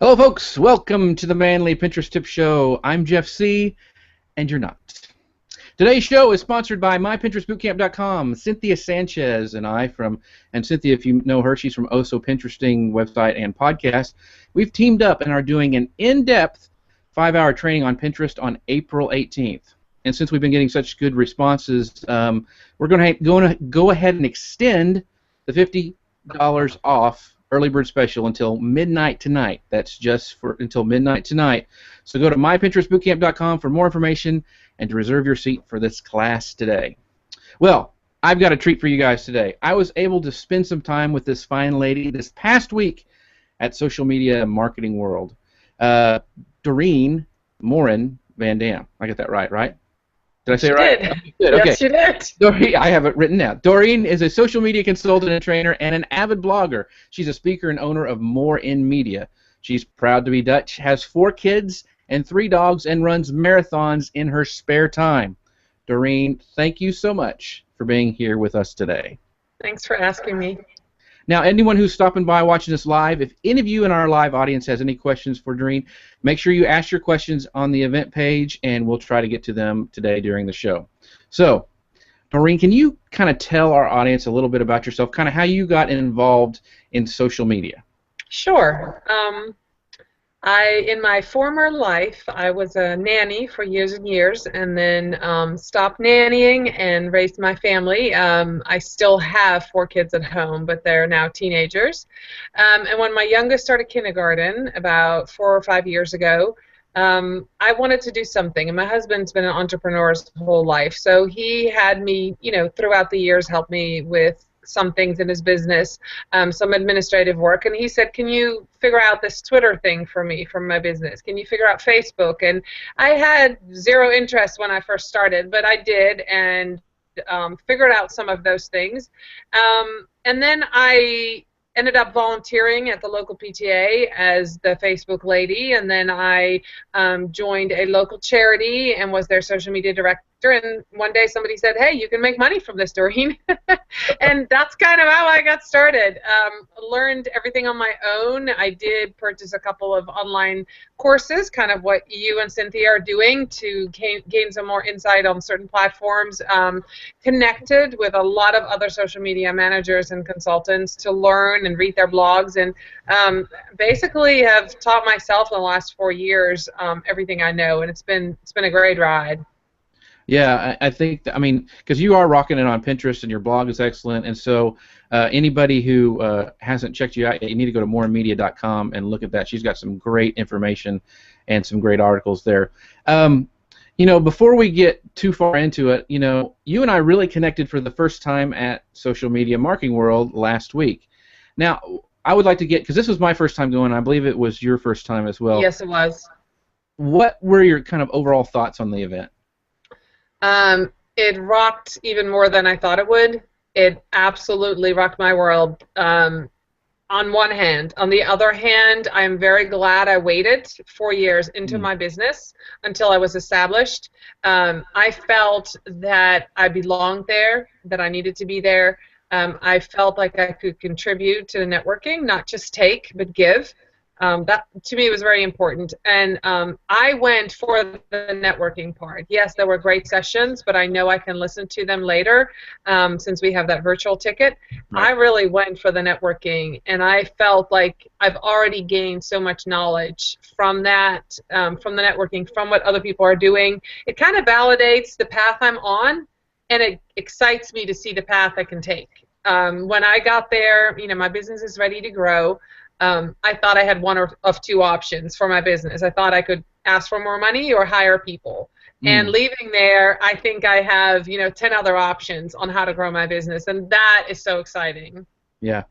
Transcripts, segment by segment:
Hello, folks. Welcome to the Manly Pinterest Tip Show. I'm Jeff C., and you're not. Today's show is sponsored by MyPinterestBootcamp.com. Cynthia Sanchez and Cynthia, if you know her, she's from Oh So Pinteresting website and podcast. We've teamed up and are doing an in-depth 5-hour training on Pinterest on April 18th. And since we've been getting such good responses, we're going to go ahead and extend the $50 off early bird special until midnight tonight. That's just for until midnight tonight. So go to mypinterestbootcamp.com for more information and to reserve your seat for this class today. Well, I've got a treat for you guys today. I was able to spend some time with this fine lady this past week at Social Media Marketing World. Dorien Morin-van. I got that right? Did I say it right? Did. Good. Okay. Yes, you did. Dorien, I have it written down. Dorien is a social media consultant and trainer and an avid blogger. She's a speaker and owner of Morin Media. She's proud to be Dutch, has 4 kids and 3 dogs, and runs marathons in her spare time. Dorien, thank you so much for being here with us today. Thanks for asking me. Now, anyone who's stopping by watching this live, if any of you in our live audience has any questions for Dorien, make sure you ask your questions on the event page, and we'll try to get to them today during the show. So, Dorien, can you kind of tell our audience a little bit about yourself, kind of how you got involved in social media? Sure. In my former life, I was a nanny for years and years, and then stopped nannying and raised my family. I still have 4 kids at home, but they're now teenagers. And when my youngest started kindergarten, about 4 or 5 years ago, I wanted to do something. And my husband's been an entrepreneur his whole life, so he had me, throughout the years, help me with some things in his business, some administrative work, and he said, can you figure out this Twitter thing for me from my business? Can you figure out Facebook? And I had 0 interest when I first started, but I did, and figured out some of those things. And then I ended up volunteering at the local PTA as the Facebook lady, and then I joined a local charity and was their social media director. And one day somebody said, hey, you can make money from this, Dorien. And that's kind of how I got started. Learned everything on my own. I did purchase a couple of online courses, kind of what you and Cynthia are doing to gain some more insight on certain platforms. Connected with a lot of other social media managers and consultants to learn and read their blogs, and basically have taught myself in the last 4 years everything I know, and it's been a great ride. Yeah, I think, because you are rocking it on Pinterest and your blog is excellent, and so anybody who hasn't checked you out, you need to go to morinmedia.com and look at that. She's got some great information and some great articles there. Before we get too far into it, you and I really connected for the first time at Social Media Marketing World last week. Now, I would like to get, because this was my first time going, I believe it was your first time as well. Yes, it was. What were your kind of overall thoughts on the event? It rocked even more than I thought it would. It absolutely rocked my world, on one hand. On the other hand, I'm very glad I waited 4 years into my business until I was established. I felt that I belonged there, that I needed to be there. I felt like I could contribute to the networking, not just take, but give. That, to me, was very important. And I went for the networking part. Yes, there were great sessions, but I know I can listen to them later since we have that virtual ticket. Right. I really went for the networking, and I felt like I've already gained so much knowledge from that, from the networking, from what other people are doing. It kind of validates the path I'm on, and it excites me to see the path I can take. When I got there, my business is ready to grow. I thought I had one of 2 options for my business. I thought I could ask for more money or hire people. And leaving there, I think I have 10 other options on how to grow my business, and that is so exciting. Yeah.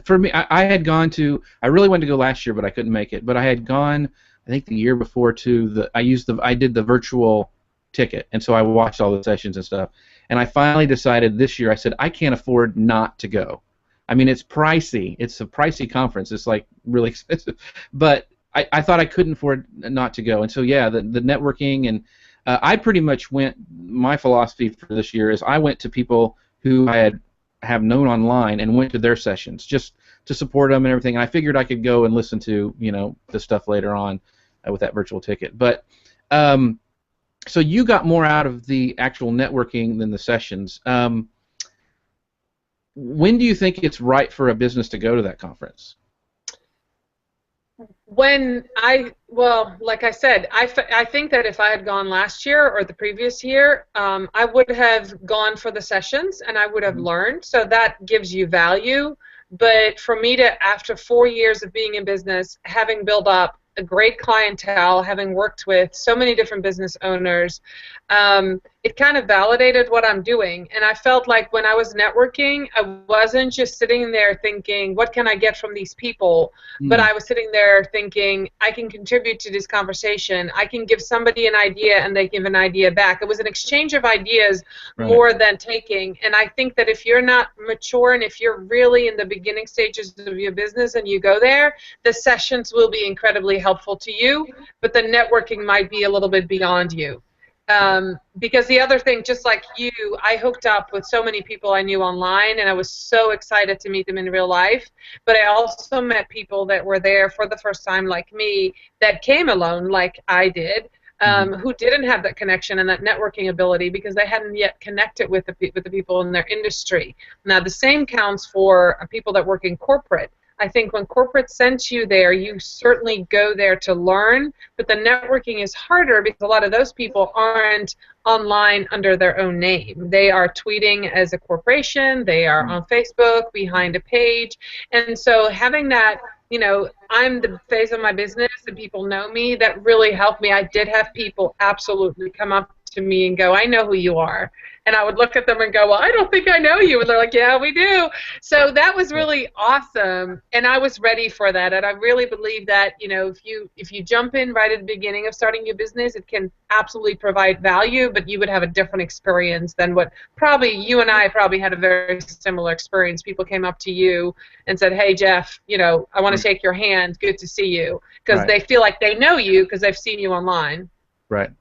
For me, I had gone to. I really wanted to go last year, but I couldn't make it. But I had gone, I think, the year before to I did the virtual ticket, and so I watched all the sessions and stuff. And I finally decided this year. I said I can't afford not to go. I mean, it's pricey. It's a pricey conference. It's like really expensive. But I thought I couldn't afford not to go. And so, yeah, the networking, and I pretty much went, my philosophy for this year is I went to people who I have known online and went to their sessions just to support them and everything. And I figured I could go and listen to, you know, the stuff later on with that virtual ticket. But so you got more out of the actual networking than the sessions. When do you think it's right for a business to go to that conference? Well, like I said, I think that if I had gone last year or the previous year, I would have gone for the sessions and I would have learned. So that gives you value. But for me to, after 4 years of being in business, having built up a great clientele, having worked with so many different business owners, it kind of validated what I'm doing. And I felt like when I was networking, I wasn't just sitting there thinking, what can I get from these people? But I was sitting there thinking, I can contribute to this conversation. I can give somebody an idea and they give an idea back. It was an exchange of ideas more than taking. And I think that if you're not mature and if you're really in the beginning stages of your business and you go there, the sessions will be incredibly helpful to you, but the networking might be a little bit beyond you. Because the other thing, just like you, I hooked up with so many people I knew online, and I was so excited to meet them in real life. But I also met people that were there for the first time, like me, that came alone, like I did, who didn't have that connection and that networking ability because they hadn't yet connected with the people in their industry. Now, the same counts for people that work in corporate. I think when corporate sends you there, you certainly go there to learn, but the networking is harder because a lot of those people aren't online under their own name. They are tweeting as a corporation, they are on Facebook, behind a page, and so having that, you know, I'm the face of my business and people know me, that really helped me. I did have people absolutely come up to me and go, I know who you are. And I would look at them and go, well, I don't think I know you. And they're like, yeah, we do. So that was really awesome. And I was ready for that. And I really believe that, you know, if you jump in right at the beginning of starting your business, it can absolutely provide value, but you would have a different experience than what probably you and I probably had a very similar experience. People came up to you and said, hey, Jeff, you know, I want to shake your hand. Good to see you. Because they feel like they know you because they've seen you online. Right.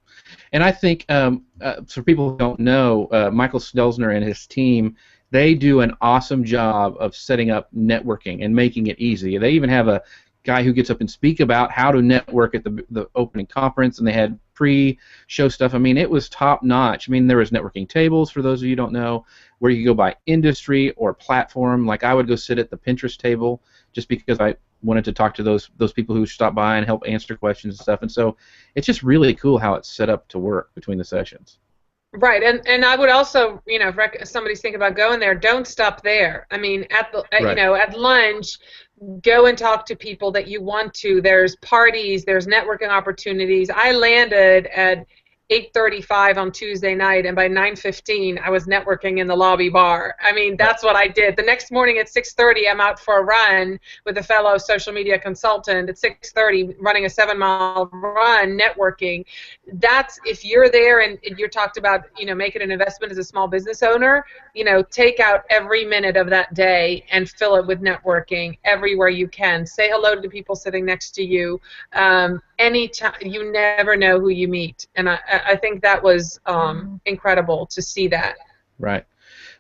And I think, for people who don't know, Michael Stelzner and his team, they do an awesome job of setting up networking and making it easy. They even have a guy who gets up and speak about how to network at the opening conference, and they had pre-show stuff. I mean, it was top-notch. I mean, there was networking tables, for those of you who don't know, where you could go by industry or platform. Like I would go sit at the Pinterest table just because I wanted to talk to those people who stop by and help answer questions and stuff. And so it's just really cool how it's set up to work between the sessions. Right, and I would also, you know, if somebody's thinking about going there, don't stop there. I mean, you know, at lunch, go and talk to people that you want to. There's parties, there's networking opportunities. I landed at 8:35 on Tuesday night, and by 9:15 I was networking in the lobby bar. I mean, that's what I did. The next morning at 6:30 I'm out for a run with a fellow social media consultant at 6:30 running a 7-mile run networking. That's, if you're there and you're talked about, you know, making an investment as a small business owner, you know, take out every minute of that day and fill it with networking everywhere you can. Say hello to people sitting next to you. Anytime, you never know who you meet, and I think that was incredible to see that. Right.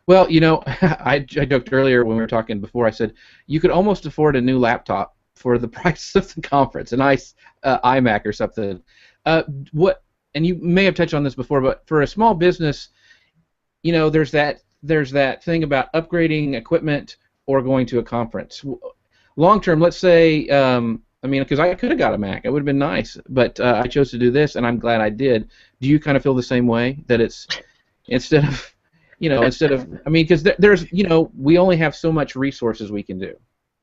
Well, you know, I joked earlier when we were talking before. I said you could almost afford a new laptop for the price of the conference, a nice iMac or something. What? And you may have touched on this before, but for a small business, you know, there's that thing about upgrading equipment or going to a conference. Long term, let's say. I mean, because I could have got a Mac. It would have been nice, but I chose to do this, and I'm glad I did. Do you kind of feel the same way, that it's instead of, I mean, because there's, you know, we only have so much resources we can do.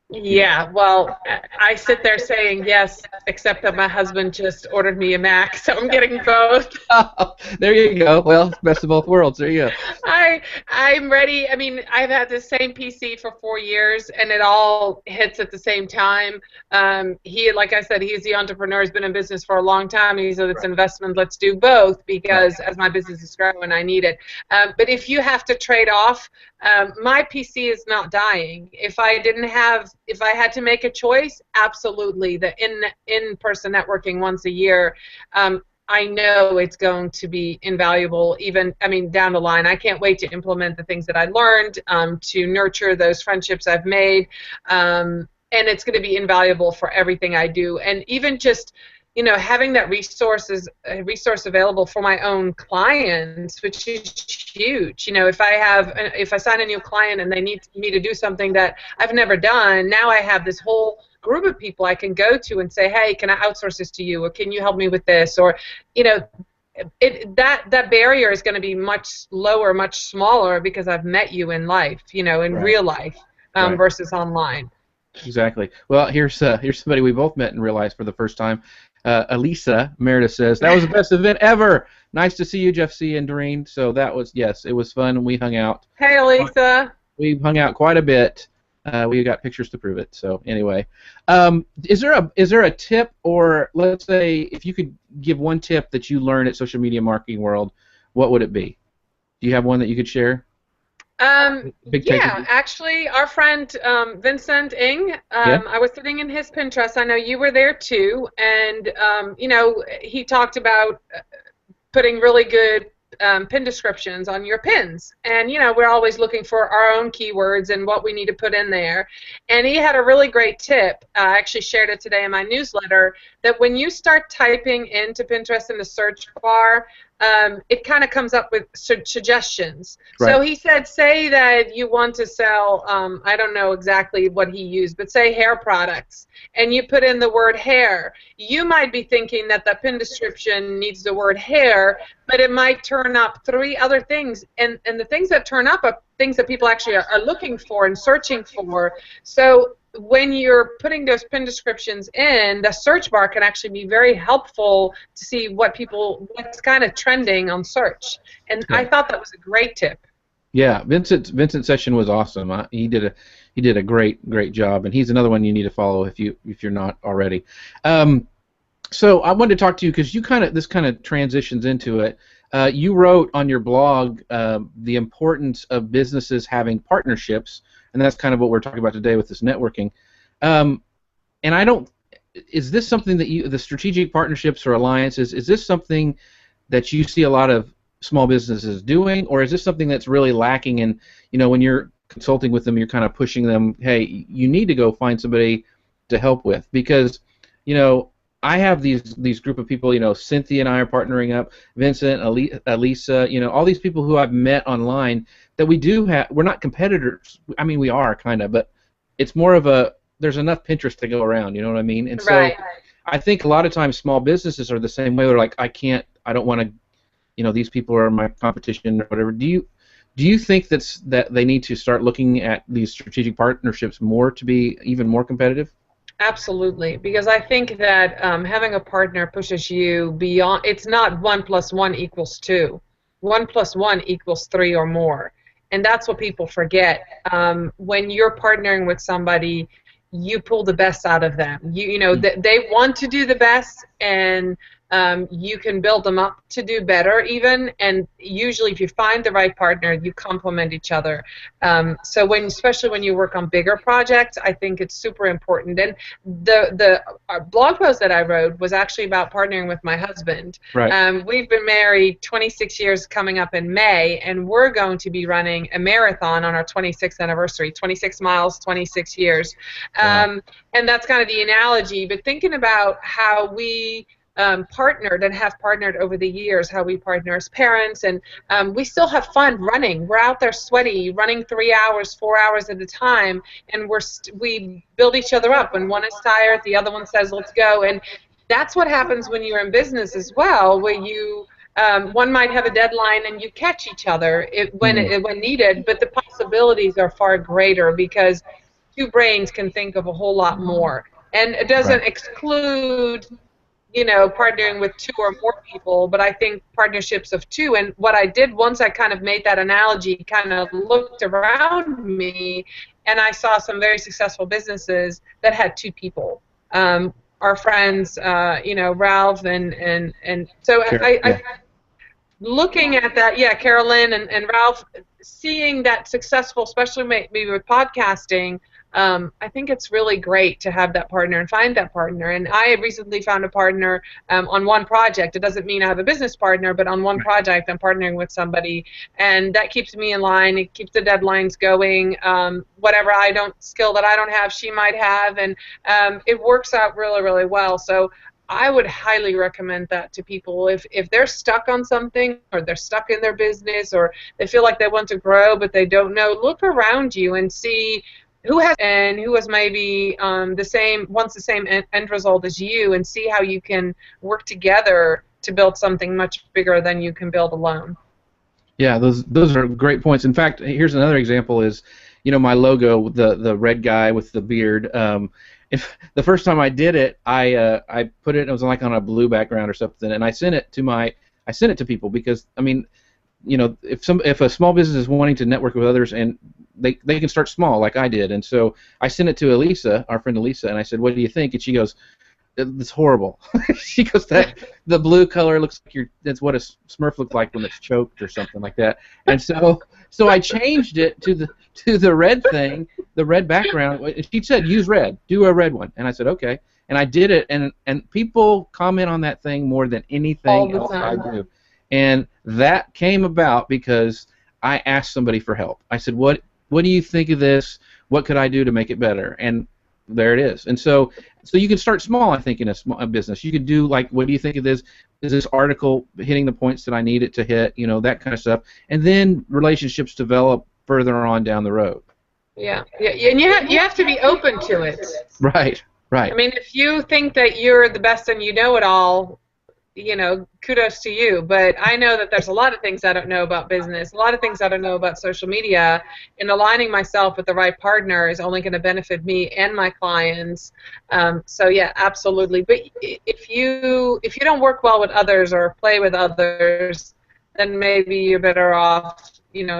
Yeah, well, I sit there saying yes, except that my husband just ordered me a Mac, so I'm getting both. Oh, there you go. Well, best of both worlds. There you go. I'm ready. I mean, I've had the same PC for 4 years, and it all hits at the same time. Like I said, he's the entrepreneur. He's been in business for a long time. He said it's investment. Let's do both because as my business is growing, I need it. But if you have to trade off, my PC is not dying. If I had to make a choice, absolutely, the in-person networking once a year. I know it's going to be invaluable, even, I mean, down the line. I can't wait to implement the things that I learned, to nurture those friendships I've made, and it's going to be invaluable for everything I do. And even just, having that resource available for my own clients, which is huge. If I sign a new client and they need me to do something that I've never done, now I have this whole group of people I can go to and say, hey, can I outsource this to you, or can you help me with this, or that barrier is going to be much lower, much smaller, because I've met you in life, in real life, versus online. Exactly. Well, here's somebody we both met and realized for the first time. Elisa Meredith says, that was the best event ever. Nice to see you, Jeff C. and Doreen. So that was, yes, it was fun. We hung out. Hey, Elisa. We hung out quite a bit. We got pictures to prove it. So anyway, is there a tip, or let's say if you could give one tip that you learned at Social Media Marketing World, what would it be? Do you have one that you could share? Yeah, actually, our friend Vincent Ng, I was sitting in his Pinterest. I know you were there too, and he talked about putting really good pin descriptions on your pins, and we're always looking for our own keywords and what we need to put in there. And he had a really great tip. I actually shared it today in my newsletter, that when you start typing into Pinterest in the search bar, it kind of comes up with suggestions. Right. So he said, say that you want to sell, I don't know exactly what he used, but say hair products, and you put in the word hair. You might be thinking that the pin description needs the word hair, but it might turn up 3 other things, and the things that turn up are things that people actually are looking for and searching for. So when you're putting those pin descriptions in, the search bar can actually be very helpful to see what's kind of trending on search. And I thought that was a great tip. Yeah, Vincent's session was awesome. He did a great job, and he's another one you need to follow if you're not already. So I wanted to talk to you because this kind of transitions into it. You wrote on your blog the importance of businesses having partnerships, and that's kind of what we're talking about today with this networking. And is this something that the strategic partnerships or alliances, is this something that you see a lot of small businesses doing, or is this something that's really lacking? And when you're consulting with them, you're kind of pushing them, hey, you need to go find somebody to help with, because I have these group of people. Cynthia and I are partnering up. Vincent, Elisa, all these people who I've met online that we do have. We're not competitors. I mean, we are kind of, but it's more of there's enough Pinterest to go around. You know what I mean? And so I think a lot of times small businesses are the same way. They're like, I don't want to. These people are my competition or whatever. Do you think that they need to start looking at these strategic partnerships more to be even more competitive? Absolutely, because I think that having a partner pushes you beyond. It's not 1 + 1 = 2. 1 + 1 = 3 or more, and that's what people forget. When you're partnering with somebody, you pull the best out of them. They want to do the best, and you can build them up to do better even, and usually if you find the right partner, you complement each other. So especially when you work on bigger projects, I think it's super important. And the blog post that I wrote was actually about partnering with my husband. Right. We've been married 26 years coming up in May, and we're going to be running a marathon on our 26th anniversary, 26 miles, 26 years. Wow. And that's kind of the analogy, but thinking about how we partnered and have partnered over the years, how we partner as parents, and we still have fun running. We're out there sweaty, running 3 hours, 4 hours at a time, and we build each other up. When one is tired, the other one says, let's go. And that's what happens when you're in business as well, where you one might have a deadline and you catch each other when needed, but the possibilities are far greater because 2 brains can think of a whole lot more. And it doesn't exclude partnering with 2 or more people, but I think partnerships of 2. And what I did once I kind of made that analogy, kind of looked around me, and I saw some very successful businesses that had 2 people. Our friends, Ralph and so I looking at that, Carolyn and Ralph, seeing that successful, especially maybe with podcasting, I think it's really great to have that partner and find that partner. And I recently found a partner on one project. It doesn't mean I have a business partner, but on one project I'm partnering with somebody, and that keeps me in line. It keeps the deadlines going. Whatever skill that I don't have, she might have, and it works out really, really well. So I would highly recommend that to people. If they're stuck on something, or they're stuck in their business, or they feel like they want to grow but they don't know, look around you and see who has maybe wants the same end result as you, and see how you can work together to build something much bigger than you can build alone. Yeah, those are great points. In fact, here's another example is, my logo, the red guy with the beard. If the first time I did it, I put it was like on a blue background or something, and I sent it to people because if a small business is wanting to network with others, and they can start small like I did, and so I sent it to Elisa, our friend Elisa, and I said, "What do you think?" And she goes, "It's horrible." She goes, "That the blue color looks like that's what a Smurf looks like when it's choked or something like that." And so I changed it to the red thing, the red background. She said, "Use red, do a red one," and I said, "Okay." And I did it, and people comment on that thing more than anything else I do. And that came about because I asked somebody for help. I said, "What do you think of this? What could I do to make it better?" And there it is. And so you can start small, I think, in a business. You could do like, "What do you think of this? Is this article hitting the points that I need it to hit?" That kind of stuff. And then relationships develop further on down the road. Yeah, and you have to be open to it. Right. I mean, if you think that you're the best and you know it all, kudos to you. But I know that there's a lot of things I don't know about business, a lot of things I don't know about social media, and aligning myself with the right partner is only going to benefit me and my clients. So yeah, absolutely. But if you don't work well with others or play with others, then maybe you're better off,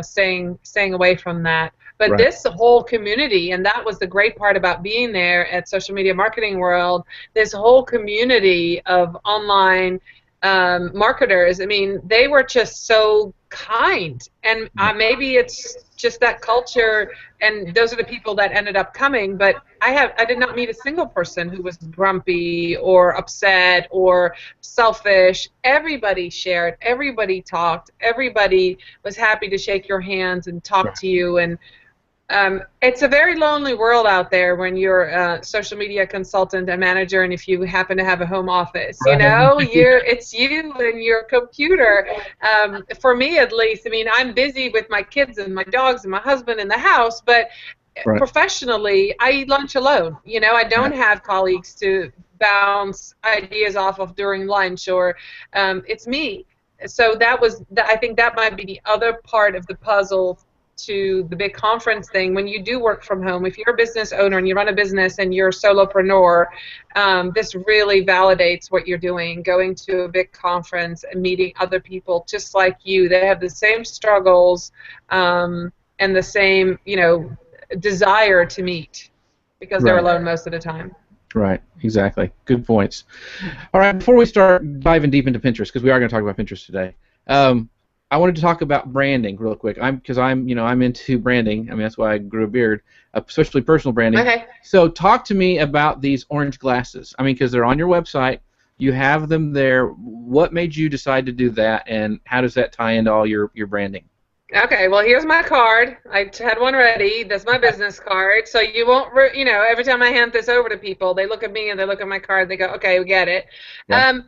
staying away from that. But right. This whole community, and that was the great part about being there at Social Media Marketing World, this whole community of online marketers, I mean, they were just so kind. And maybe it's just that culture, and those are the people that ended up coming, but I did not meet a single person who was grumpy or upset or selfish. Everybody shared, everybody talked, everybody was happy to shake your hands and talk to you. And it's a very lonely world out there when you're a social media consultant and manager, and if you happen to have a home office, it's you and your computer. For me, at least, I mean, I'm busy with my kids and my dogs and my husband in the house, but professionally, I eat lunch alone. I don't have colleagues to bounce ideas off of during lunch, or it's me. So I think that might be the other part of the puzzle to the big conference thing. When you do work from home, if you're a business owner and you run a business and you're a solopreneur, this really validates what you're doing, going to a big conference and meeting other people just like you. They have the same struggles and the same, desire to meet, because they're alone most of the time. Right, exactly. Good points. All right, before we start diving deep into Pinterest, because we are going to talk about Pinterest today, I wanted to talk about branding real quick. I'm into branding. I mean, that's why I grew a beard, especially personal branding. Okay. So talk to me about these orange glasses. I mean, because they're on your website, you have them there. What made you decide to do that, and how does that tie into all your branding? Okay, well, here's my card. I had one ready. That's my business card. So you won't, every time I hand this over to people, they look at me and they look at my card. They go, "Okay, we get it." Yeah.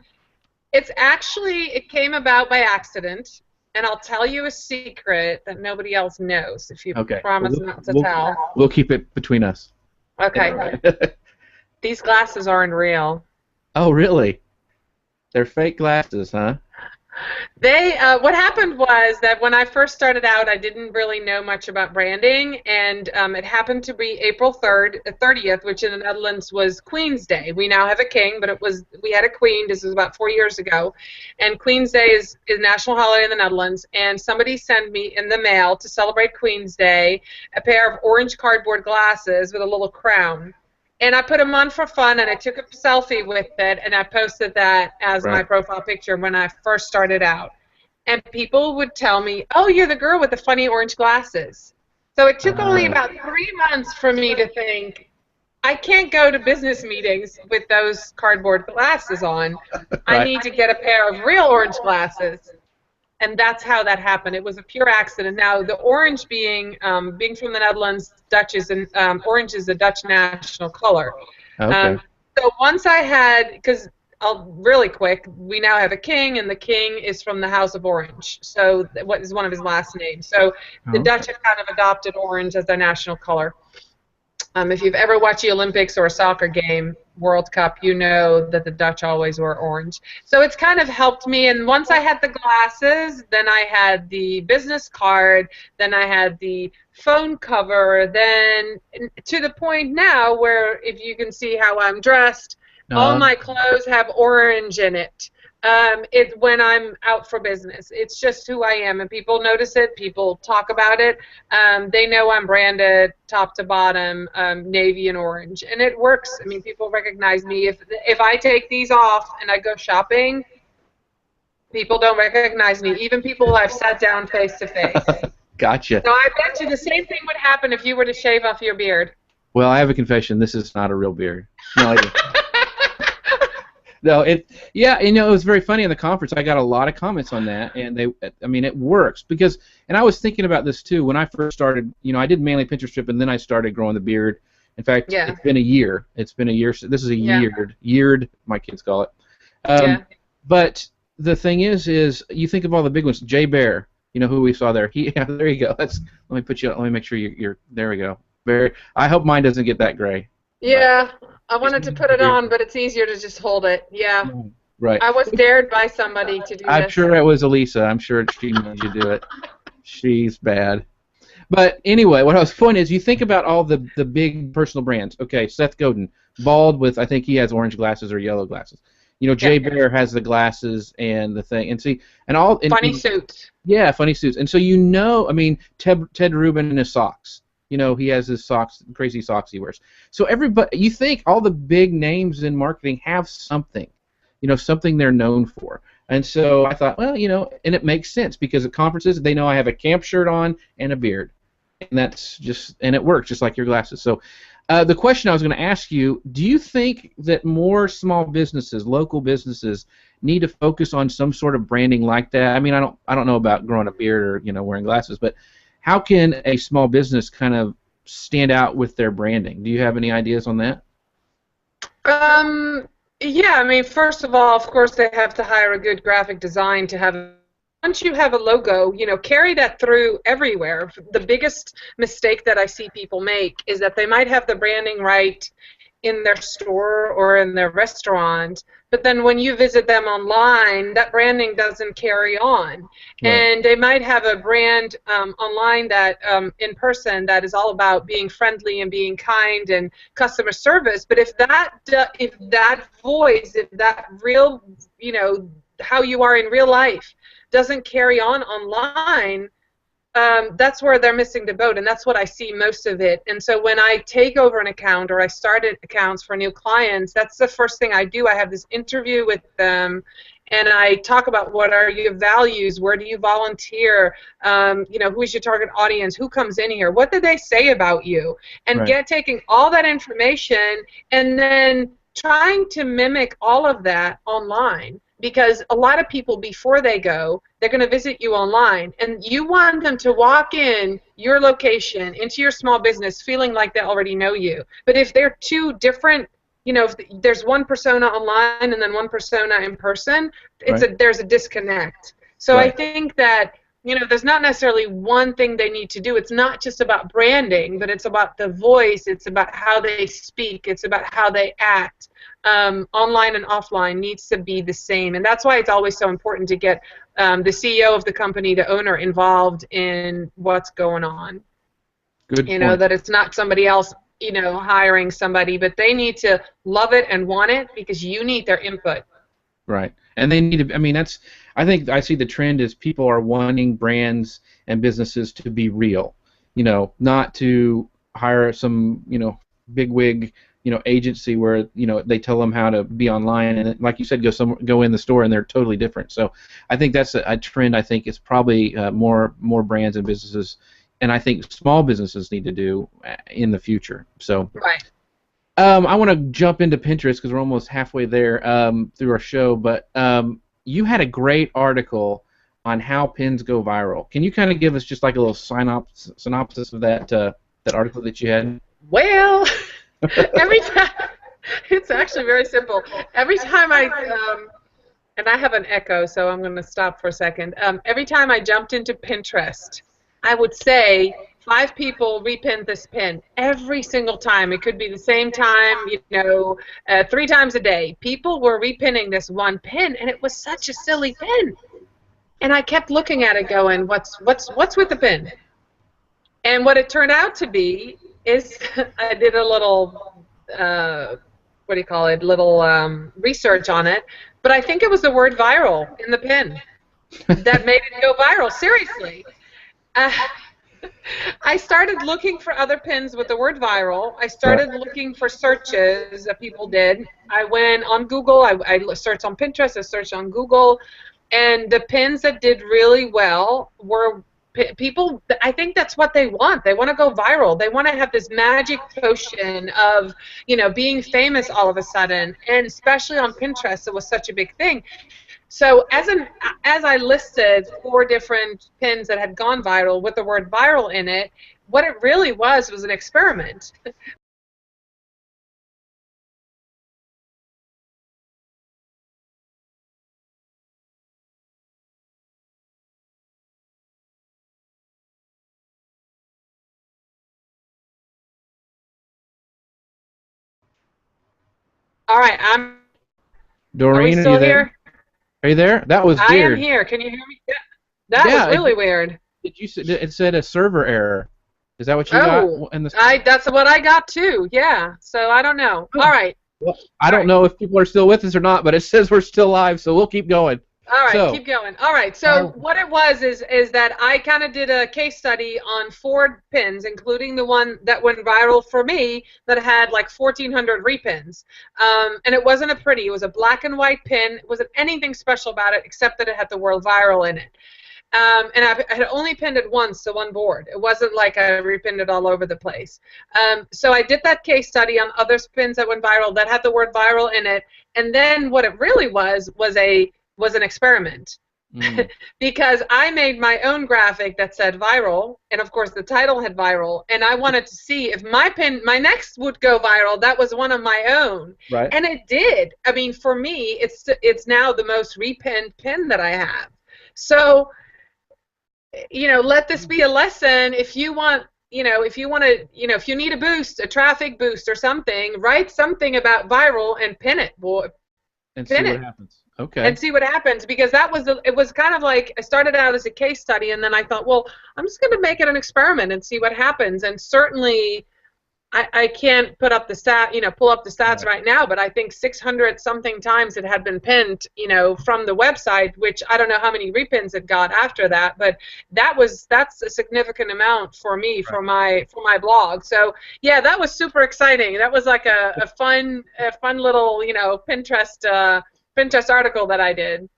It came about by accident. And I'll tell you a secret that nobody else knows, if you promise not to tell. We'll keep it between us. Okay. These glasses aren't real. Oh, really? They're fake glasses, huh? What happened was that when I first started out, I didn't really know much about branding, and it happened to be April 30th, which in the Netherlands was Queen's Day. We now have a king, but we had a queen. This was about 4 years ago, and Queen's Day is a national holiday in the Netherlands, and somebody sent me in the mail to celebrate Queen's Day a pair of orange cardboard glasses with a little crown. And I put them on for fun, and I took a selfie with it, and I posted that as my profile picture when I first started out. And people would tell me, "Oh, you're the girl with the funny orange glasses." So it took only about 3 months for me to think, I can't go to business meetings with those cardboard glasses on. I Right. need to get a pair of real orange glasses. And that's how that happened. It was a pure accident. Now, the orange being from the Netherlands, orange is a Dutch national color. Okay. So once I had, because really quick, we now have a king, and the king is from the House of Orange. So what is one of his last names? So the Okay. Dutch have kind of adopted orange as their national color. If you've ever watched the Olympics or a soccer game, World Cup, you know that the Dutch always wear orange. So it's kind of helped me. And once I had the glasses, then I had the business card, then I had the phone cover, then to the point now where, if you can see how I'm dressed, all my clothes have orange in it. It's when I'm out for business. It's just who I am, and people notice it. People talk about it. They know I'm branded top to bottom, navy and orange, and it works. I mean, people recognize me. If I take these off and I go shopping, people don't recognize me. Even people I've sat down face to face. Gotcha. So I bet you the same thing would happen if you were to shave off your beard. Well, I have a confession. This is not a real beard. No, no, yeah, it was very funny in the conference. I got a lot of comments on that, and it works because, and I was thinking about this too when I first started. I did mainly Pinterest strip, and then I started growing the beard. In fact, It's been a year. It's been a year. This is a yeared, my kids call it. But the thing is you think of all the big ones. Jay Bear, who we saw there. There you go. Let me make sure you're. There we go. I hope mine doesn't get that gray. Yeah, I wanted to put it on, but it's easier to just hold it. Yeah. Right. I was dared by somebody to do this. I'm sure it was Elisa. I'm sure she made you do it. She's bad. But anyway, what I was pointing is, you think about all the big personal brands. Okay, Seth Godin, bald with, I think he has orange glasses or yellow glasses. Jay Bear has the glasses and the thing, and funny suits. Yeah, funny suits, and so Ted Rubin and his socks. He has his socks, crazy socks he wears. So everybody, you think all the big names in marketing have something, something they're known for. And so I thought, well, and it makes sense because at conferences they know I have a camp shirt on and a beard, and it works just like your glasses. So the question I was going to ask you: do you think that more small businesses, local businesses, need to focus on some sort of branding like that? I mean, I don't know about growing a beard or wearing glasses, but how can a small business kind of stand out with their branding? Do you have any ideas on that? Yeah, I mean, first of all, of course, they have to hire a good graphic design to have. Once you have a logo, carry that through everywhere. The biggest mistake that I see people make is that they might have the branding right in their store or in their restaurant, but then when you visit them online, that branding doesn't carry on. Right. And they might have a brand online that in person that is all about being friendly and being kind and customer service, but if that voice, if that real, how you are in real life doesn't carry on online, that's where they're missing the boat, and that's what I see most of it. And so when I take over an account or I started accounts for new clients, that's the first thing I do. I have this interview with them, and I talk about what are your values, where do you volunteer, who is your target audience, who comes in here, what did they say about you, and taking all that information and then trying to mimic all of that online. Because a lot of people, before they go, they're going to visit you online, and you want them to walk in your location, into your small business, feeling like they already know you. But if they're two different, if there's one persona online and then one persona in person, there's a disconnect. So I think that, there's not necessarily one thing they need to do. It's not just about branding, but it's about the voice. It's about how they speak. It's about how they act. Online and offline needs to be the same, and that's why it's always so important to get the CEO of the company, the owner, involved in what's going on. Good point. That it's not somebody else, hiring somebody, but they need to love it and want it because you need their input. Right, and they need to. I mean, I think I see the trend is people are wanting brands and businesses to be real. Not to hire some bigwig agency where they tell them how to be online, and like you said, go in the store and they're totally different. So I think that's a trend. I think it's probably more brands and businesses and I think small businesses need to do in the future. So. Right. I want to jump into Pinterest because we're almost halfway there through our show. But you had a great article on how pins go viral. Can you kind of give us just like a little synopsis of that article that you had? Well, every time it's actually very simple. Every time and I have an echo, so I'm going to stop for a second. Every time I jumped into Pinterest, I would say 5 people repinned this pin every single time. It could be the same time, 3 times a day. People were repinning this one pin, and it was such a silly pin. And I kept looking at it, going, "What's with the pin?" And what it turned out to be is I did a little research on it. But I think it was the word viral in the pin that made it go viral. Seriously. I started looking for other pins with the word viral. I started looking for searches that people did. I went on Google. I searched on Pinterest. I searched on Google. And the pins that did really well were people. I think that's what they want. They want to go viral. They want to have this magic potion of, being famous all of a sudden. And especially on Pinterest, it was such a big thing. So as I listed 4 different pins that had gone viral with the word viral in it, what it really was an experiment. All right, are we Doreen, are still you there? here? Are you there? That was I weird. am here. Can you hear me? Yeah. That was really weird. It said a server error. Is that what you got? That's what I got too. Yeah. So I don't know. All right. Well, I don't know if people are still with us or not, but it says we're still live, so we'll keep going. All right, keep going. All right, so what it was is that I kind of did a case study on 4 pins, including the one that went viral for me that had like 1,400 repins. And it wasn't a pretty. It was a black and white pin. It wasn't anything special about it except that it had the word viral in it. And I had only pinned it once to one board. It wasn't like I repinned it all over the place. So I did that case study on other pins that went viral that had the word viral in it. And then what it really was an experiment. Because I made my own graphic that said viral, and of course the title had viral, and I wanted to see if my next would go viral. That was one of my own, right. And it did. I mean, for me, it's now the most repinned pin that I have. So, let this be a lesson. If you want, if you need a boost, a traffic boost or something, write something about viral and pin it. And see what happens. Okay. And see what happens, because it was kind of like I started out as a case study, and then I thought, well, I'm just going to make it an experiment and see what happens. And certainly, I can't pull up the stats right now, but I think 600 something times it had been pinned, from the website, which I don't know how many repins it got after that, but that's a significant amount for me for my blog. So yeah, that was super exciting. That was like a fun little Pinterest article that I did.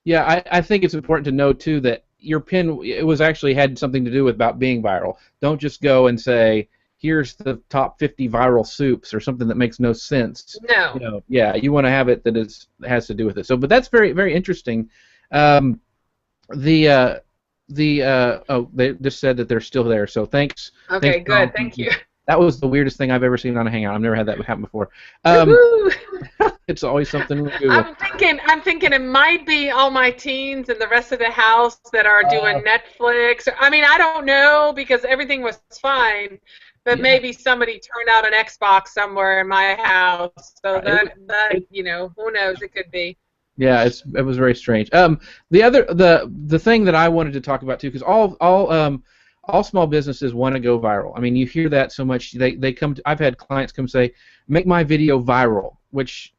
Yeah, I think it's important to know too that your pin, it was actually had something to do with about being viral. Don't just go and say, here's the top 50 viral soups or something that makes no sense. No. You want to have it that has to do with it. So, but that's very, very interesting. They just said that they're still there. So thanks. Okay, thanks, good. Thank you. That was the weirdest thing I've ever seen on a Hangout. I've never had that happen before. It's always something with Google. I'm thinking it might be all my teens and the rest of the house that are doing Netflix. I mean, I don't know, because everything was fine. But maybe somebody turned out an Xbox somewhere in my house. So that who knows? It could be. Yeah, it was very strange. The thing that I wanted to talk about too, because all small businesses want to go viral. I mean, you hear that so much. They come. I've had clients come say, "Make my video viral," which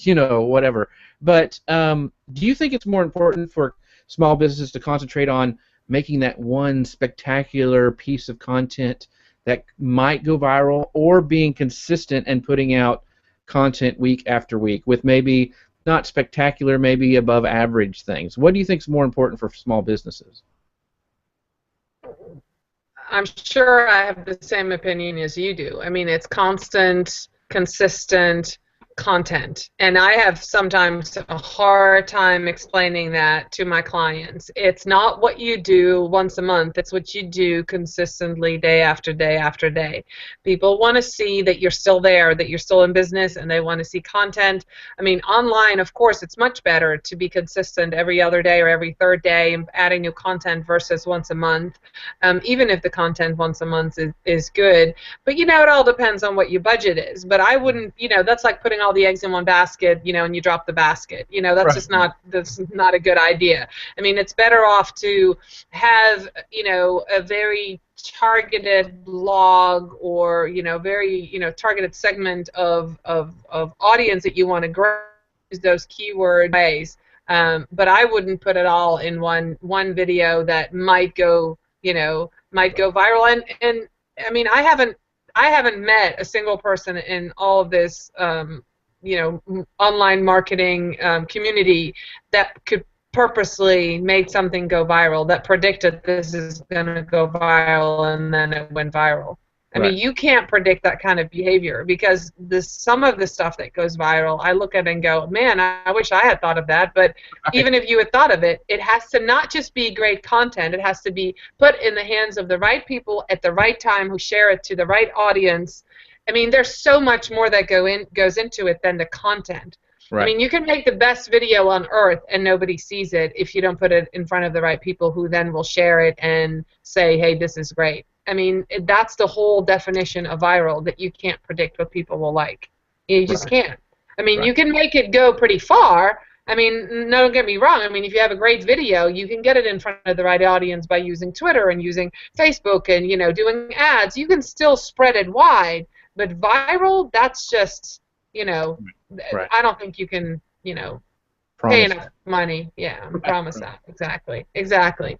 whatever. But do you think it's more important for small businesses to concentrate on making that one spectacular piece of content that might go viral, or being consistent and putting out content week after week with maybe not spectacular, maybe above average things? What do you think is more important for small businesses? I'm sure I have the same opinion as you do. I mean, it's constant, consistent content. And I have sometimes a hard time explaining that to my clients. It's not what you do once a month, it's what you do consistently day after day after day. People want to see that you're still there, that you're still in business, and they want to see content. I mean, online, of course, it's much better to be consistent every other day or every third day and adding new content versus once a month, even if the content once a month is good. But, you know, it all depends on what your budget is. But I wouldn't, you know, that's like putting all the eggs in one basket, you know, and you drop the basket. You know, that's just that's not a good idea. I mean, it's better off to have, you know, a very targeted blog or, you know, very, you know, targeted segment of audience that you want to grow, use those keyword ways. But I wouldn't put it all in one video that might go, you know, might go viral. And I mean, I haven't met a single person in all of this, you know, online marketing community that could purposely make something go viral, that predicted this is going to go viral and then it went viral. I mean, you can't predict that kind of behavior because some of the stuff that goes viral, I look at it and go, man, I wish I had thought of that. But even if you had thought of it, it has to not just be great content. It has to be put in the hands of the right people at the right time who share it to the right audience. I mean, there's so much more that goes into it than the content. I mean, you can make the best video on earth and nobody sees it if you don't put it in front of the right people who then will share it and say, hey, this is great. I mean, that's the whole definition of viral, that you can't predict what people will like. You just can't. I mean, you can make it go pretty far. I mean, no, don't get me wrong. I mean, if you have a great video, you can get it in front of the right audience by using Twitter and using Facebook and, you know, doing ads. You can still spread it wide. But viral, that's just, you know, I don't think you can, you know, pay enough money. Yeah, promise that. Exactly.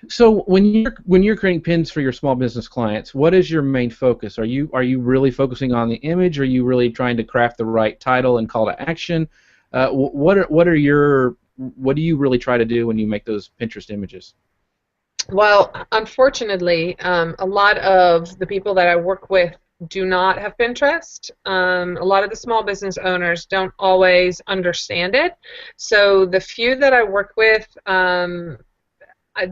So when you're creating pins for your small business clients, what is your main focus? Are you really focusing on the image? Are you really trying to craft the right title and call to action? What do you really try to do when you make those Pinterest images? Well, unfortunately, a lot of the people that I work with do not have Pinterest. A lot of the small business owners don't always understand it. So the few that I work with,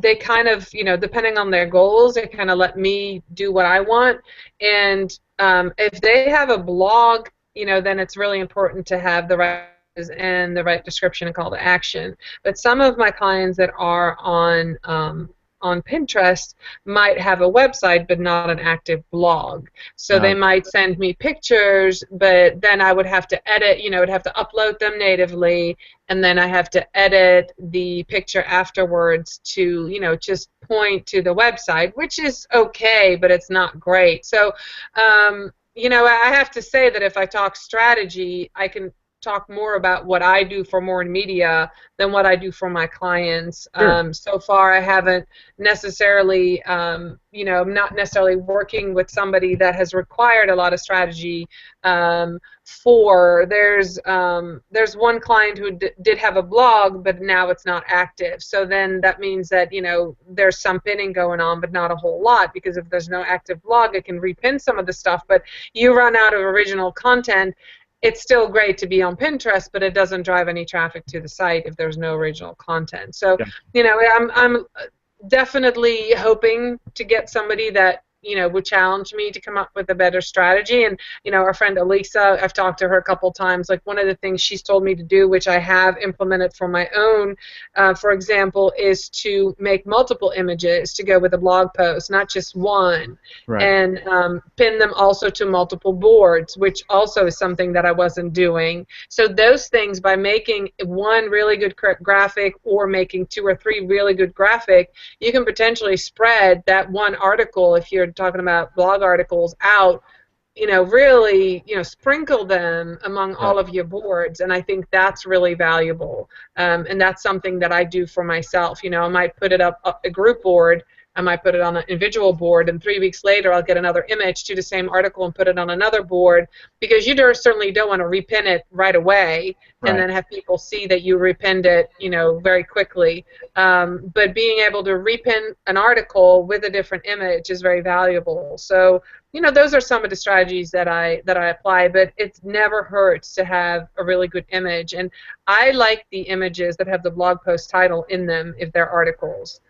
they kind of, you know, depending on their goals, they kind of let me do what I want. And if they have a blog, you know, then it's really important to have the right and the right description and call to action. But some of my clients that are on Pinterest might have a website but not an active blog. So they might send me pictures, but then I would have to edit, you know, I'd have to upload them natively, and then I have to edit the picture afterwards to, you know, just point to the website, which is okay, but it's not great. So, you know, I have to say that if I talk strategy, I can talk more about what I do for Morin Media than what I do for my clients. So far, I haven't necessarily, you know, I'm not necessarily working with somebody that has required a lot of strategy. There's one client who did have a blog, but now it's not active. So then that means that, you know, there's some pinning going on, but not a whole lot, because if there's no active blog, it can repin some of the stuff. But you run out of original content. It's still great to be on Pinterest, but it doesn't drive any traffic to the site if there's no original content. So, you know, I'm definitely hoping to get somebody that, you know, would challenge me to come up with a better strategy. And, you know, our friend Elisa, I've talked to her a couple times. Like, one of the things she's told me to do, which I have implemented for my own, for example, is to make multiple images to go with a blog post, not just one, and pin them also to multiple boards, which also is something that I wasn't doing. So those things, by making one really good graphic or making 2 or 3 really good graphic, you can potentially spread that one article, if you're talking about blog articles, out, you know, really, you know, sprinkle them among all of your boards, and I think that's really valuable. And that's something that I do for myself. You know, I might put it up a group board I might put it on an individual board, and 3 weeks later I'll get another image to the same article and put it on another board, because you certainly don't want to repin it right away and then have people see that you repinned it, very quickly. But being able to repin an article with a different image is very valuable. So, those are some of the strategies that I apply, but it never hurts to have a really good image. And I like the images that have the blog post title in them if they're articles.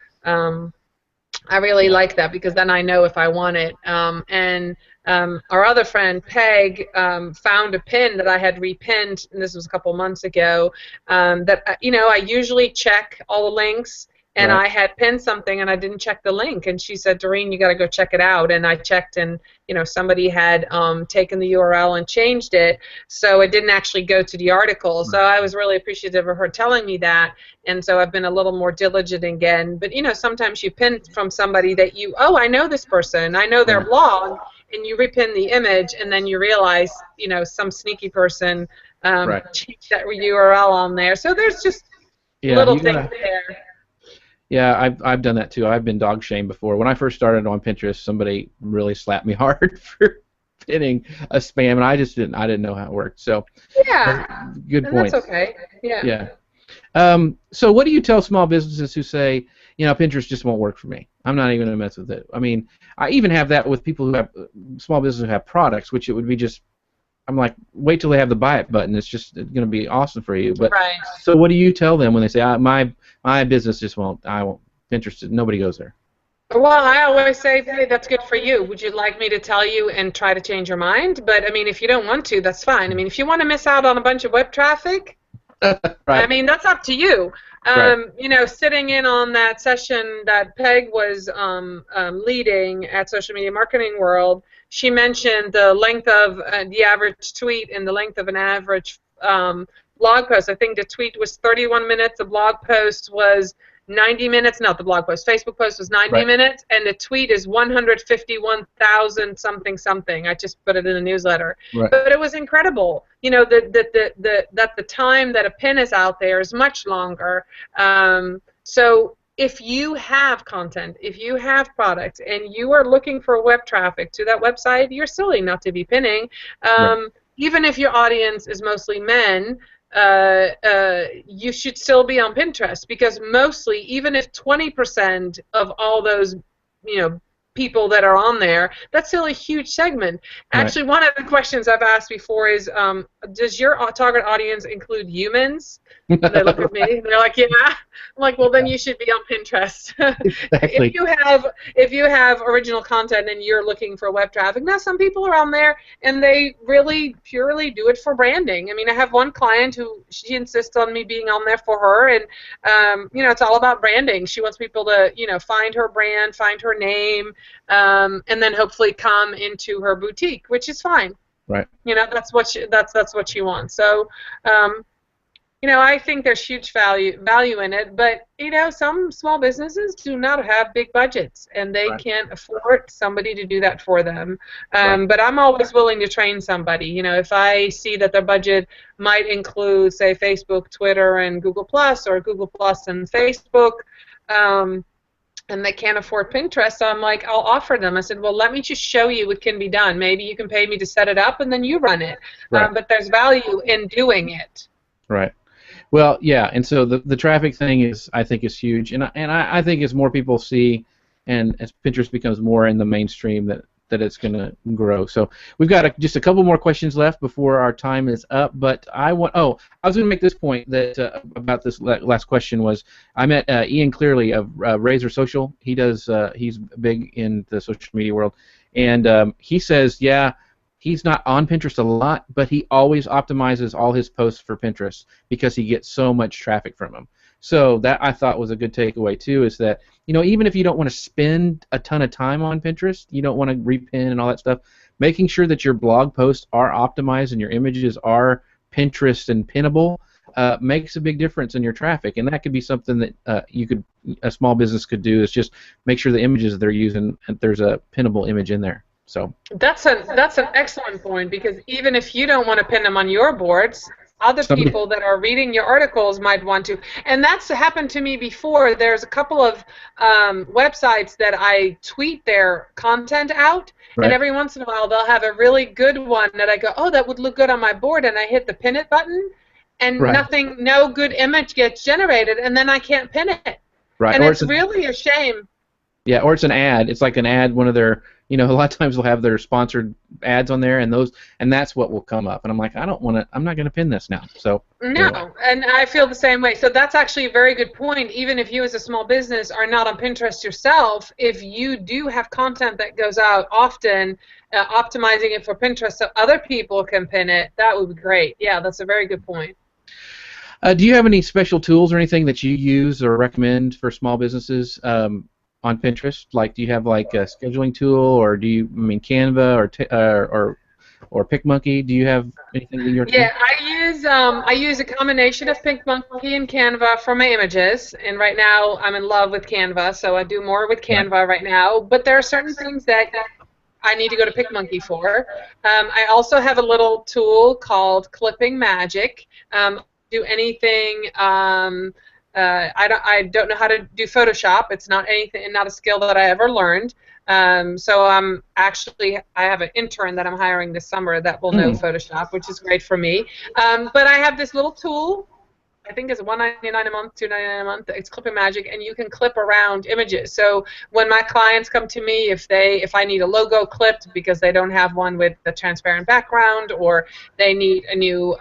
I really like that, because then I know if I want it. Our other friend, Peg, found a pin that I had repinned, and this was a couple months ago, that, I usually check all the links, and I had pinned something and I didn't check the link, and she said, Doreen, you got to go check it out. And I checked, and somebody had taken the URL and changed it, so it didn't actually go to the article. So I was really appreciative of her telling me that, and so I've been a little more diligent again. But sometimes you pin from somebody that I know this person, I know their blog, and you repin the image, and then you realize some sneaky person changed that URL on there. So there's just little things there. Yeah, I've done that too. I've been dog shamed before. When I first started on Pinterest, somebody really slapped me hard for pinning a spam, and I didn't know how it worked. So good point. That's okay. Yeah. So what do you tell small businesses who say, Pinterest just won't work for me? I'm not even gonna mess with it. I mean, I even have that with people who have small businesses who have products, which it would be just. I'm like, wait till they have the buy it button. It's just going to be awesome for you. But so what do you tell them when they say, my business just won't, I won't, Pinterest, nobody goes there? Well, I always say, hey, that's good for you. Would you like me to tell you and try to change your mind? But, I mean, if you don't want to, that's fine. I mean, if you want to miss out on a bunch of web traffic, I mean, that's up to you. Sitting in on that session that Peg was leading at Social Media Marketing World, she mentioned the length of the average tweet and the length of an average blog post. I think the tweet was 31 minutes, the blog post was 90 minutes, not the blog post, Facebook post was 90 minutes, and the tweet is 151,000 something. I just put it in the newsletter. But it was incredible. That the time that a pin is out there is much longer. So if you have content, if you have products, and you are looking for web traffic to that website, you're silly not to be pinning. Even if your audience is mostly men, you should still be on Pinterest, because mostly, even if 20% of all those, people that are on there, that's still a huge segment. Actually, one of the questions I've asked before is, does your target audience include humans? They look at me, they're like, yeah. I'm like, well, then you should be on Pinterest. Exactly. If you have original content and you're looking for web traffic, now some people are on there and they really purely do it for branding. I mean, I have one client who she insists on me being on there for her, and it's all about branding. She wants people to find her brand, find her name, and then hopefully come into her boutique, which is fine. That's what she wants. So. I think there's huge value in it, but some small businesses do not have big budgets, and they can't afford somebody to do that for them. But I'm always willing to train somebody. If I see that their budget might include, say, Facebook, Twitter, and Google Plus, or Google Plus and Facebook, and they can't afford Pinterest, so I'm like, I'll offer them. I said, well, let me just show you what can be done. Maybe you can pay me to set it up, and then you run it. But there's value in doing it. Well, yeah, and so the traffic thing I think is huge, and I think as more people see, and as Pinterest becomes more in the mainstream, that it's going to grow. So we've got just a couple more questions left before our time is up. But I was going to make this point that about this last question was, I met Ian Clearly of Razor Social. He's big in the social media world, and he says, he's not on Pinterest a lot, but he always optimizes all his posts for Pinterest because he gets so much traffic from them. So that I thought was a good takeaway too, is that even if you don't want to spend a ton of time on Pinterest, you don't want to repin and all that stuff, making sure that your blog posts are optimized and your images are Pinterest and pinnable makes a big difference in your traffic. And that could be something that a small business could do, is just make sure the images they're using, there's a pinnable image in there. So that's an excellent point, because even if you don't want to pin them on your boards, other Somebody, people that are reading your articles might want to. And that's happened to me before. There's a couple of websites that I tweet their content out, and right, every once in a while they'll have a really good one that I go, oh, that would look good on my board, and I hit the pin it button, and right, no good image gets generated, and then I can't pin it. right. And Or it's it's really a shame. yeah, or it's an ad. It's like an ad. One of their, a lot of times they'll have their sponsored ads on there, and that's what will come up. And I'm like, I don't want to. I'm not going to pin this now. So anyway, No, and I feel the same way. So that's actually a very good point. Even if you as a small business are not on Pinterest yourself, if you do have content that goes out often, optimizing it for Pinterest so other people can pin it, that would be great. Yeah, that's a very good point. do you have any special tools or anything that you use or recommend for small businesses on Pinterest? Like, do you have like a scheduling tool, or do you, Canva or PicMonkey? Do you have anything that you're? Yeah, I use a combination of PicMonkey and Canva for my images, and right now I'm in love with Canva, so I do more with Right. Canva right now. But there are certain things that I need to go to PicMonkey for. I also have a little tool called Clipping Magic. Do anything. I don't know how to do Photoshop. It's not a skill that I ever learned. So I have an intern that I'm hiring this summer that will know Photoshop, which is great for me. But I have this little tool. I think it's $1.99 a month, $2.99 a month. It's Clipping Magic, and you can clip around images. So when my clients come to me, if I need a logo clipped because they don't have one with the transparent background, or they need a new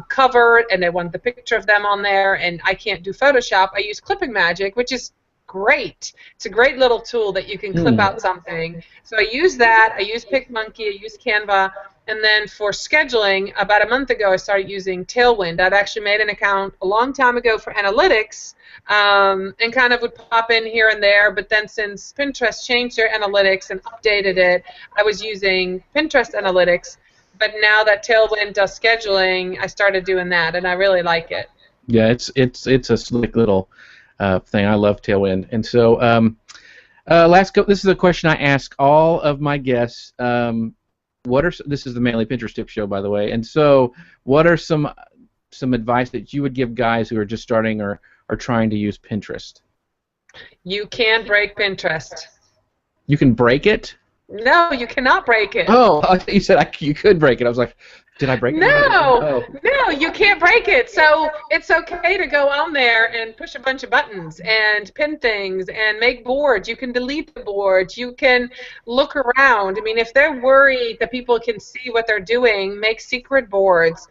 cover and they want the picture of them on there, and I can't do Photoshop, I use Clipping Magic, which is great. It's a great little tool that you can clip out something. So I use that. I use PicMonkey. I use Canva. And then for scheduling, about a month ago, I started using Tailwind. I'd actually made an account a long time ago for analytics, and kind of would pop in here and there. But then since Pinterest changed their analytics and updated it, I was using Pinterest analytics. But now that Tailwind does scheduling, I started doing that, and I really like it. Yeah, it's a slick little thing. I love Tailwind. And so this is a question I ask all of my guests. This is the Manly Pinterest Tip Show, by the way. And so, what are some advice that you would give guys who are just starting or are trying to use Pinterest? You can't break Pinterest. You can break it? No, you cannot break it. Oh, I thought you said you could break it. I was like, did I break it? No, you can't break it. So it's okay to go on there and push a bunch of buttons and pin things and make boards. You can delete the boards. You can look around. I mean, if they're worried that people can see what they're doing, make secret boards.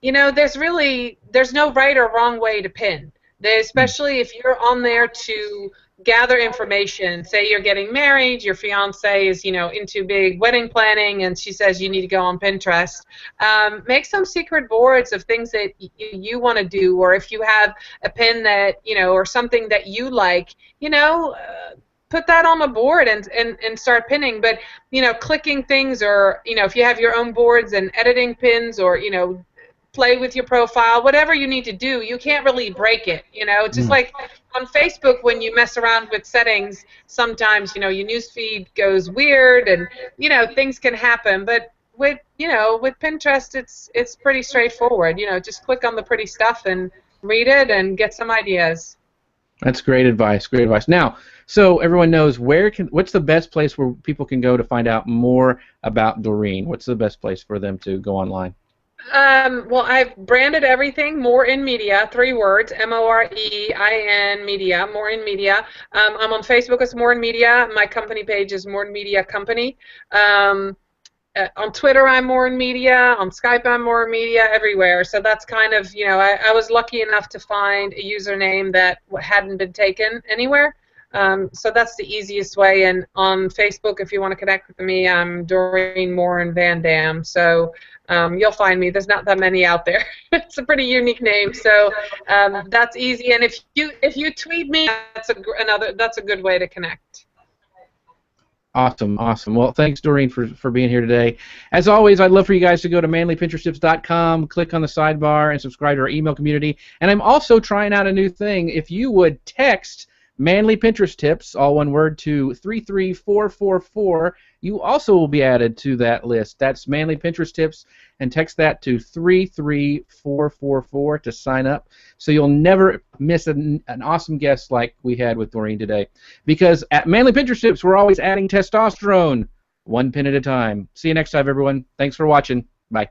There's no right or wrong way to pin. Especially if you're on there to gather information. Say you're getting married, your fiance is, into big wedding planning, and she says you need to go on Pinterest. Make some secret boards of things that you want to do, or if you have a pin that, or something that you like, put that on the board and start pinning. But, clicking things, or, if you have your own boards and editing pins, or, play with your profile, whatever you need to do, you can't really break it, just like on Facebook when you mess around with settings, sometimes, your news feed goes weird and, things can happen. But with Pinterest, it's pretty straightforward. Just click on the pretty stuff and read it and get some ideas. That's great advice. Great advice. Now, so everyone knows what's the best place where people can go to find out more about Dorien? What's the best place for them to go online? Well, I've branded everything Morin Media, 3 words, Morein Media, Morin Media. I'm on Facebook as Morin Media. My company page is Morin Media Company. On Twitter, I'm Morin Media. On Skype, I'm Morin Media. Everywhere. So that's kind of, I was lucky enough to find a username that hadn't been taken anywhere. So that's the easiest way. And on Facebook, if you want to connect with me, I'm Dorien Morin-van. So you'll find me. There's not that many out there. It's a pretty unique name, so that's easy. And if you tweet me, that's a good way to connect. Awesome, awesome. Well, thanks, Dorien, for being here today. As always, I'd love for you guys to go to manlypinteresttips.com, click on the sidebar, and subscribe to our email community. And I'm also trying out a new thing. If you would text Manly Pinterest Tips, all one word, to 33444. You also will be added to that list. That's Manly Pinterest Tips, and text that to 33444 to sign up, so you'll never miss an awesome guest like we had with Dorien today. Because at Manly Pinterest Tips, we're always adding testosterone, one pin at a time. See you next time, everyone. Thanks for watching. Bye.